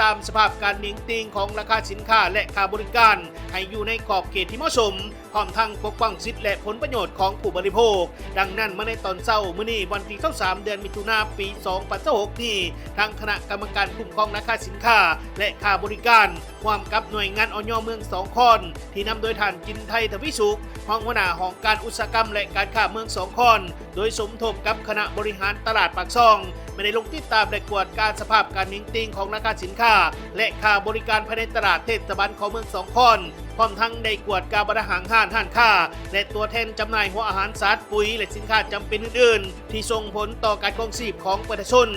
ตามสภาพการนิ่งติงของราคาสินค้าและค่าบริการให้อยู่ในขอบเขตที่เหมาะสมพร้อมทั้งปกป้องสิทธิและผลประโยชน์ของผู้บริโภคดังนั้นเมื่อในตอนเช้ามื้อนี้วันที่23เดือนมิถุนายนปี2026นี้ทางคณะกรรมการคุ้มครองราคาสินค้าและค่าบริการร่วมกับหน่วยงานอย.เมือง2 คอนที่นำโดยท่านจินไทยทวิสุขรองหัวหน้าของการอุตสาหกรรมและการค้าเมือง2 คอนโดยสมทบกับคณะบริหารตลาดปากช่องไม่ได้ลงติดตามและกวดการสภาพการนิ่งติงของราคาสินค้าและค่าบริการภายในตลาดเทศบาลของเมือง2 คอนพร้อมทั้งได้กวดการบริหารห้างค้าและตัวแทนจำหน่ายหัวอาหารสัตว์ปุ๋ยและสินค้าจำเป็นอื่นๆที่ส่งผลต่อการครองชีพของประชาชน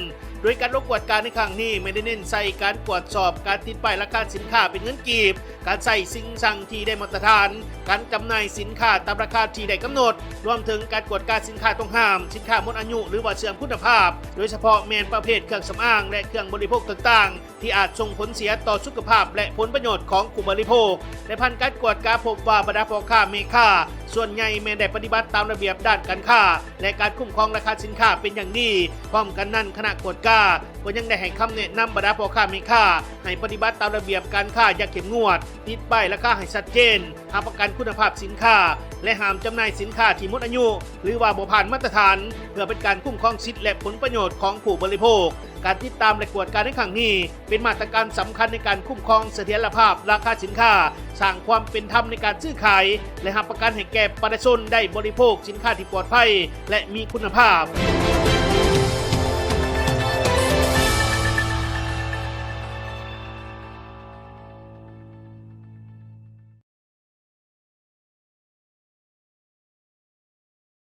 โดยการลงกวดการในครั้งนี้ไม่ได้เน้นใส่การตรวจสอบการติดป้ายราคาสินค้าเป็นเงินกีบการใส่สิ่งสั่งที่ได้มาตรฐานการจำหน่ายสินค้าตามราคาที่ได้กำหนดรวมถึงการกวดการสินค้าต้องห้ามสินค้าหมดอายุหรือว่าเสื่อมคุณภาพโดยเฉพาะแมนประเภทเครื่องสำอางและเครื่องบริโภคต่างๆที่อาจส่งผลเสียต่อสุขภาพและผลประโยชน์ของผู้บริโภคในพันการกวดการพบว่าบรรดาพ่อค้าแม่ค้าส่วนใหญ่แม้ได้ปฏิบัติตามระเบียบด้านการค้าและการคุ้มครองราคาสินค้าเป็นอย่างดีพร้อมกันนั้นคณะกวดการก็ยังได้ให้คำแนะนำบรรดาพ่อค้าแม่ค้าให้ปฏิบัติตามระเบียบการค้าอย่างเข้มงวดติดป้ายราคาให้ชัดเจนหาประกันคุณภาพสินค้าและห้ามจำหน่ายสินค้าที่หมดอายุหรือว่าบ่ผ่านมาตรฐานเพื่อเป็นการคุ้มครองสิทธิและผลประโยชน์ของผู้บริโภคการติดตามและกวดการในครั้งนี้เป็นมาตรการสำคัญในการคุ้มครองเสถียรภาพราคาสินค้าสร้างความเป็นธรรมในการซื้อขายและให้ประกันให้แก่ประชาชนได้บริโภคสินค้าที่ปลอดภัยและมีคุณภาพ